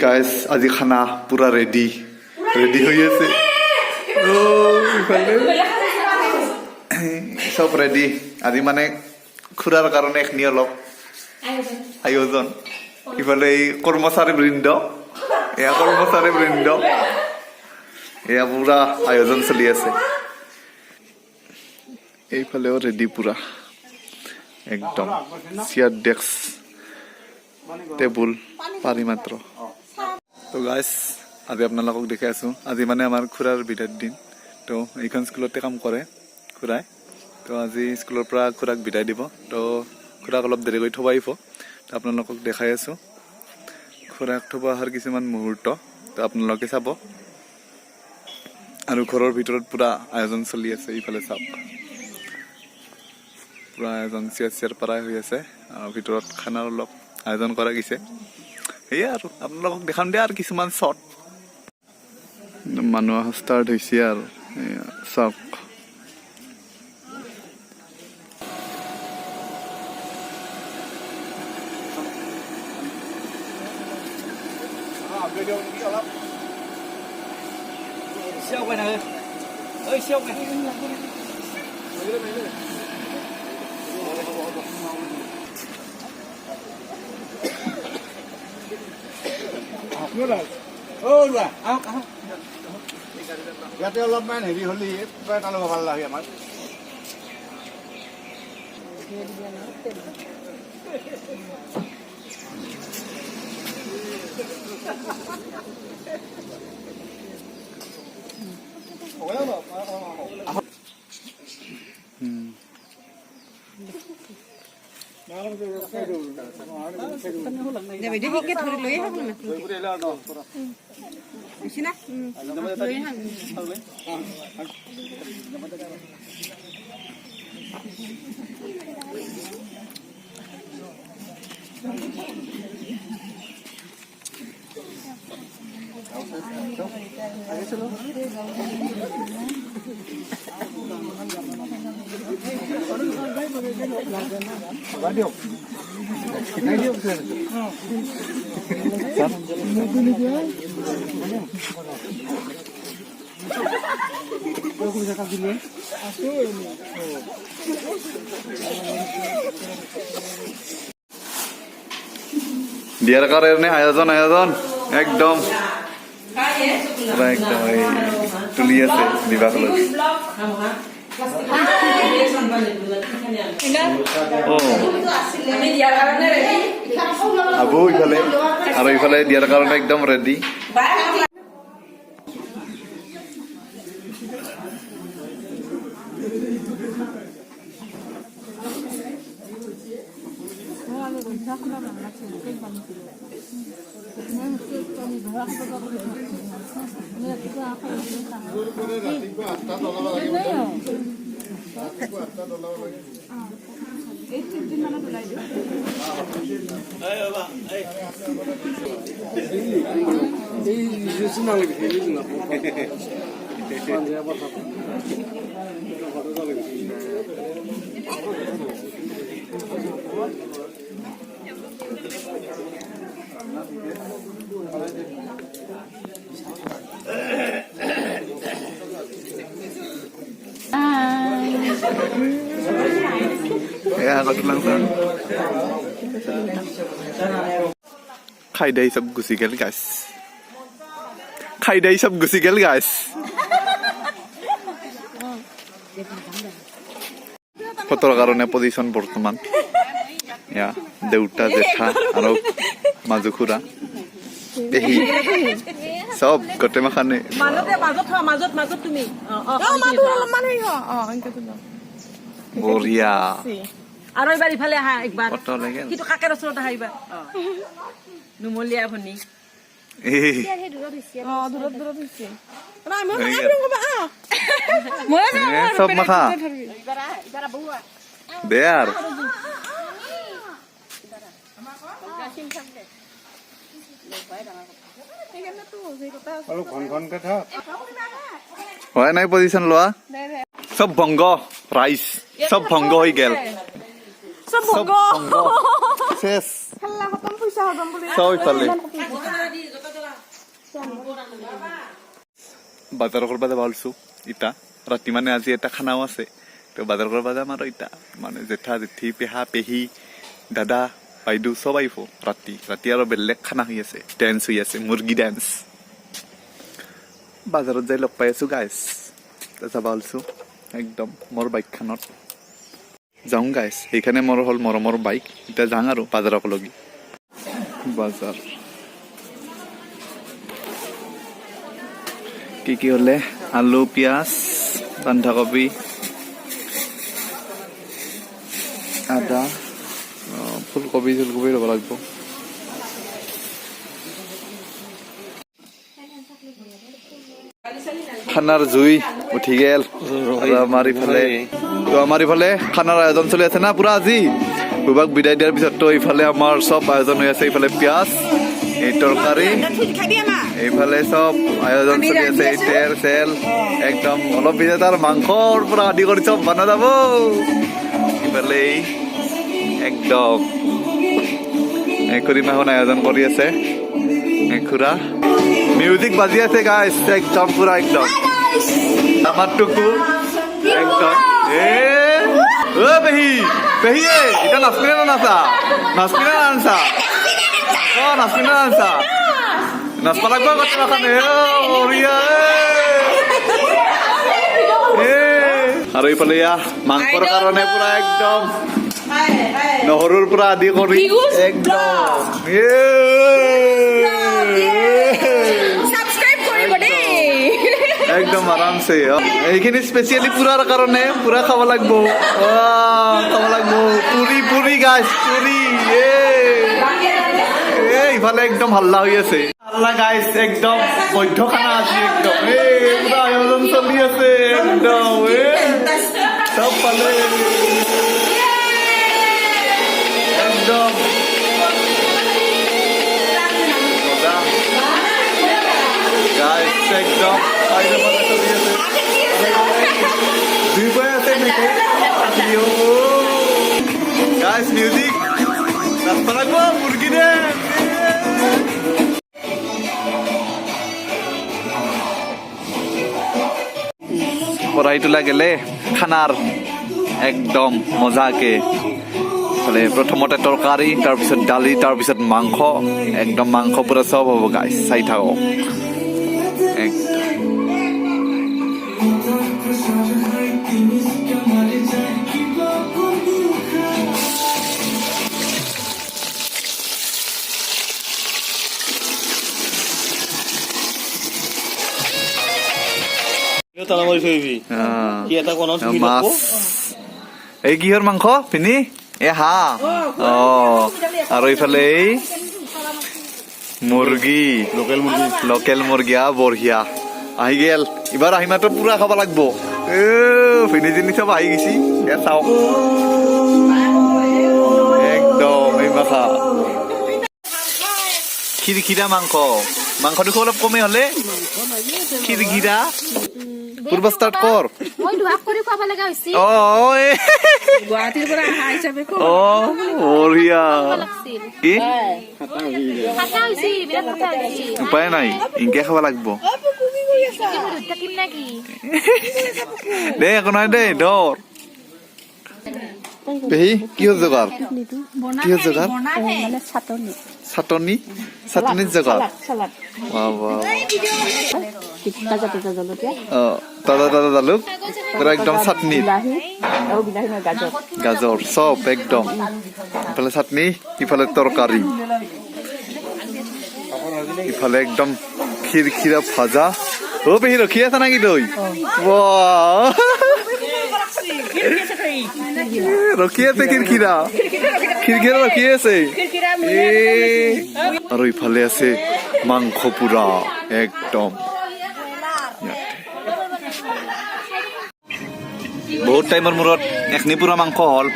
Guys আজি খানা পুৰা ৰেডি হৈ আছে চব ৰেডি আজি মানে খুৰাৰ কাৰণে এখনি অলপ আয়োজন ইফালে এই কৰ্মচাৰী বৃন্দ এয়া পুৰা আয়োজন চলি আছে এইফালেও ৰেডি পুৰা একদম চেয়াৰ ডেস্ক টেবুল পাৰি মাত্ৰ তো গাইজ আজি আপোনালোকক দেখাই আছো আজি মানে আমাৰ খুৰাৰ বিদায়ৰ দিন তো এইখন স্কুলতে কাম কৰে খুৰাই তো আজি স্কুলৰ পৰা খুৰাক বিদায় দিব তো খুৰাক অলপ দেৰি কৰি থব আহিব তো আপোনালোকক দেখাই আছো খুৰাক থব অহাৰ কিছুমান মুহূৰ্ত তো আপোনালোকে চাব আৰু ঘৰৰ ভিতৰত পুৰা আয়োজন চলি আছে ইফালে চাওক পুৰা আয়োজন চেয়াৰ পাৰাই হৈ আছে ভিতৰত খানাৰ অলপ আয়োজন কৰা গৈছে সেয়া আৰু আপোনালোকক দেখাম দিয়া আৰু কিছুমান শ্বট মানুহ অহা ষ্টাৰ্ট হৈছে আৰু চাওক ইয়াতে অলপমান হেৰি হ'লে তালৈ ভাল লাগে আমাৰ বিয়াৰ কাৰণে আয়োজন একদম তুলি আছে বিবাহ লৈ আবু ইফালে আৰু ইফালে দিয়াৰ কাৰণে একদম ৰেডি খাই দাই সব গুচি গেল গাইছ ফটোৰ কাৰণে পজিশ্যন বৰ্তমান দেউতা জেঠা আৰু মাজু খুৰা পেহী সব গোটেই মাখানে বঢ়িয়া আৰু এবাৰ ইফালে আহা একবাৰ কিন্তু কাকেৰ ওচৰত আহা এইবাৰ নুমলীয়া ভনী সব মাখা দে আৰু হয় নাই পজিশ্যন লোৱা সব ভংগ ৰাইজ সব ভংগ হৈ গেল সব ভংগ শেষ খেলা খতম পইচা চব ইফালে বাজাৰ কৰিব যাব ওলছো ইটা ৰাতি মানে আজি এটা খানাও আছে তো বাজাৰ কৰিব যাম আৰু ইটা মানে জেঠা জেঠি পেহা পেহী দাদা বাইদেউ চব আহিব ৰাতি ৰাতি আৰু বেলেগ খানা হৈ আছে ডেন্স হৈ আছে মুৰ্গী ডেন্স বাজাৰত যাই লগ পাই আছো গাইজ যাব ওলছো একদম মোৰ বাইকখনত যাওঁ গাইজ সেইখানে মোৰ হ'ল মৰমৰ বাইক এতিয়া যাওঁ আৰু বাজাৰক লগি বাজাৰ কি হলে আলু পিঁয়াজ বন্ধাকবি আদা ফুলকবি চুলকবি ল'ব লাগিব খানাৰ জুই উঠি গেল আমাৰ ইফালে খানাৰ আয়োজন চলি আছে না পুৰা আজি বুবাক বিদায় দিয়াৰ পিছততো ইফালে আমাৰ চব আয়োজন হৈ আছে ইফালে পিঁয়াজ এই তৰকাৰী এইফালে চব আয়োজন চলি আছে এই তেল চেল একদম অলপ পিছত তাৰ মাংসৰ পৰা আদি কৰি চব বনা যাব ইফালে একদম একুৰি মাহন আয়োজন কৰি আছে একুৰা মিউজিক বাজি আছে গাইছ একদম পুৰা একদম আমাৰ টুকু একদম পেহী পেহী এটা নাচপিনা না নাচা নাচপিনা না নাচা নাচপিনা না নাচা নাচপা লাগব কথাখানে আৰু এইফালে মাংসৰ কাৰণে পুৰা একদম নহৰুৰ পৰা আদি কৰি একদম একদম আৰামছে এইখিনি স্পেচিয়েলি পুৰাৰ কাৰণে পুৰা খাব লাগিব পুৰি পুৰি গাইছ পুৰি ইফালে একদম হাল্লা হৈ আছে হাল্লা গাইছ একদম বৈধ খানা আছে একদম পুৰা আয়োজন চলি আছে একদম চব ফালে একদম গাইছ একদম Guys, music. Naspar লাগবো মুরগি দে পড়াইটো লাগেলে খানার একদম মজাকে মানে প্রথমতে তরকারি তাৰপিছত ডালি তাৰপিছত মাংস একদম মাংস পুৰা সব হবো গাইস চাই থাকো এই কিহৰ মাংস পিনি হা আৰু এইফালে মুৰ্গী লোকেল মুৰ্গী বঢ়িয়া আহি গেল এবাৰ আহি মাত্ৰ পুৰা খাব লাগিব পিনি জিনি চব আহি গৈছি চাওক একদম এই মাখা খিৰখিৰা মাংসটো অলপ কমেই হলে খিৰখিৰা পূৰ্ব ষ্টাৰ্ট কৰ উপায় নাই ইনকে খাব লাগিব দে একো নহয় দে ধৰ পেহী কিহৰ যোগাৰ চাটনি চাটনিৰ যোগাৰ তাজা জালুক একদম চাটনি গাজৰ চব একদম ইফালে চাটনি ইফালে তৰকাৰী ইফালে একদম খিৰখিৰা ভাজা পেহী ৰখি আছা নেকি তই ৰখি আছে খিৰখিৰা ৰখি আছে আৰু ইফালে আছে মাংস পুৰা একদম বহুত টাইমৰ মূৰত এখনি পুৰা মাংস হল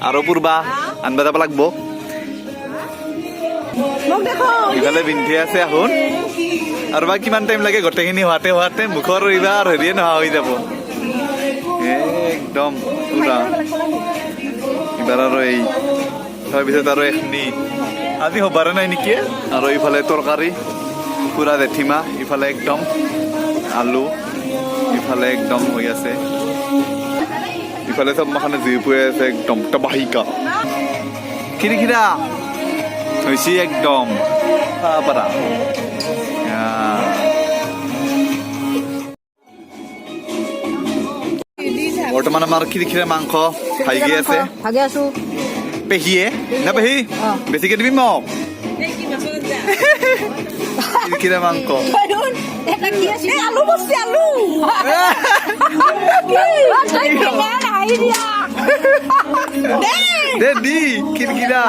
আৰু পুৰবা আনবা যাব লাগিব ইফালে বিন্ধি আছে আহোন আৰু বা কিমান টাইম লাগে গোটেইখিনি হোৱাতে মুখৰ এইবাৰ হেৰিয়ে নোহোৱা হৈ যাব একদম পুৰা এইবাৰ আৰু এই তাৰপিছত আৰু এখনি আজি হবাৰে নাই নেকি আৰু ইফালে তৰকাৰী পুৰা জেঠিমা ইফালে একদম আলু ইফালে একদম হৈ আছে ইফালে চব মাখানে জুই পুৱাই আছে একদম তবাহিকা খিৰিখিৰা হৈছে একদম পাৰা বৰ্তমান আমাৰ খিৰিখিৰা মাংস ভাগি আছে ভাগে আছো পেহীয়ে না পেহী বেছিকে দিবি মোক খিৰিখিৰা মাংস আলু বস্তি আলু দে দি খিৰিখিৰা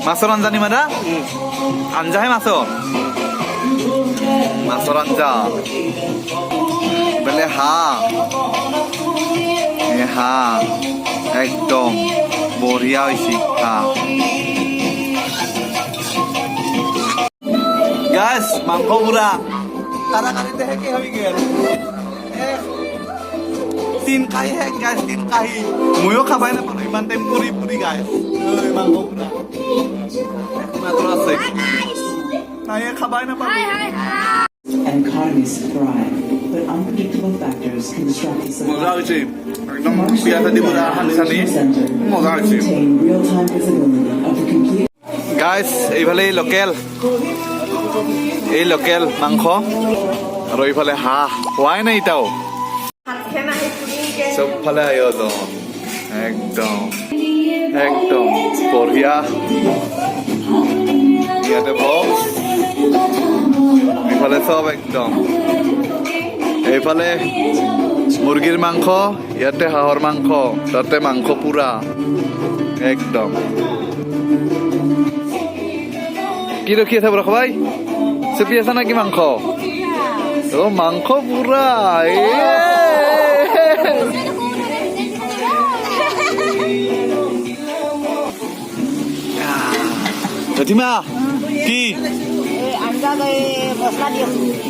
মাছৰ আঞ্জা নি মাদা আঞ্জাহে মাছৰ আঞ্জা বোলে হাঁহ একদম বঢ়িয়া হৈছে হাঁহ গাছ মাংস পুৰা কাৰাকাৰিতে শেষে হৈ গ'ল তিন কাহি শেষ গাছ তিন কাহি ময়ো খাবাই নাপালো ইমান টাইম পুৰি পুৰি গাছ মাংস পুৰা মাত্ৰ আছে নায়ে খাবাই নাপালো and economies thrive, but unpredictable factors can disrupt the মজা supply. হৈছে একদম পিয়াজ দি পুৰা সানি সানি মজা হৈছে Maintain real-time visibility of the complete গাইছ এইফালে এই লোকেল মাংস আৰু এইফালে হাঁহ হোৱাই নাই এটাও চবফালে আয়োজন একদম একদম বঢ়িয়া ইয়াতে বক্স এইফালে চব একদম এইফালে মুৰ্গীৰ মাংস ইয়াতে হাঁহৰ মাংস তাতে মাংস পুৰা একদম কি ৰখি আছে বৰখ ভাই চুপি আছে নাকি মাংস অ মাংস পুৰা জেঠিমা কি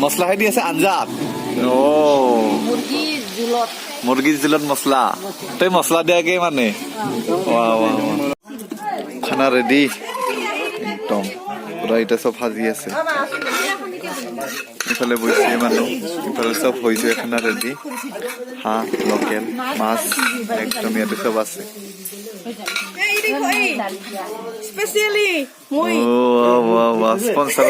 মছলাহে দি আছে আঞ্জাত অ মুৰ্গীৰ জোলত মছলা তই মছলা দিয়াকে মানে খানা ৰেডি একদম পুৰা এতিয়া চব সাজি আছে ইফালে বহিছে মানুহ ইফালে চব হৈছে খানা ৰেডি হাঁহ লোকেল মাছ একদম ইয়াতে চব আছে স্পন্সৰ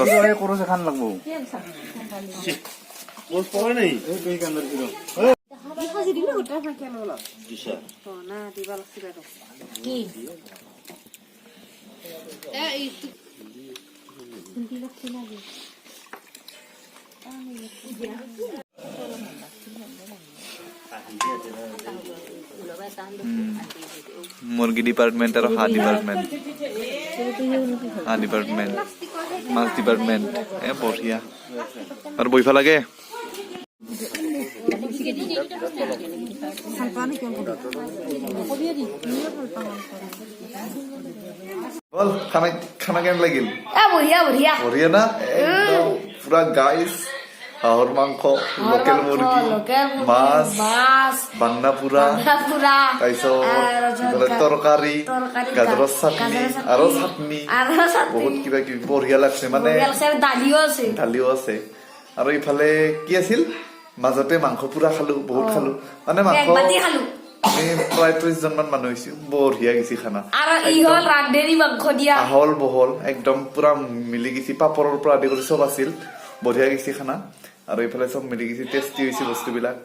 মুৰ্গী ডিপাৰ্টমেণ্ট আৰু হাঁহ ডিপাৰ্টমেণ্ট মাছ ডিপাৰ্টমেণ্ট বঢ়িয়া আৰু বহিব লাগে বল খানা কেন লাগিল বঢ়িয়া না একদম পুৰা গাইছ হাঁহৰ মাংস লোকেল মুৰ্গী মাছ বাংনা পুৰা তাৰপিছত তৰকাৰী গাজৰৰ চাটনি আৰু চাটনি বহুত কিবা কিবি বঢ়িয়া লাগছে মানে দালিও আছে আৰু ইফালে কি আছিল মাজতে মাংস পুৰা খালো বহুত খালো মানে মাংস আমি প্ৰায় 30 জন মান মানুহ হৈছো বঢ়িয়া গেছি খানা আহল বহল একদম পুৰা মিলি গেছি পাপৰৰ পৰা আদি কৰি চব আছিল বঢ়িয়া গেছি খানা আৰু এইফালে চব মিলি গেছি টেষ্টি হৈছে বস্তুবিলাক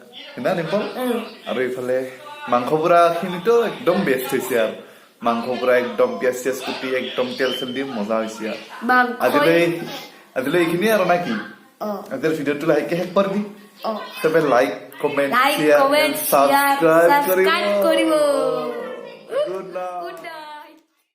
না নিপল আৰু এইফালে মাংস পুৰা খিনিতো একদম বেষ্ট হৈছে আৰু মাংস পুৰা একদম পিয়াজ চিয়াজ কুটি একদম তেল চেল দি মজা হৈছে আৰু আজিলৈ এইখিনিয়ে আৰু নাকি আজিৰ ভিডিঅ'টো লাহেকে শেষ কৰিবি তবে লাইক কমেন্ট শেয়াৰ সাবস্ক্ৰাইব কৰিব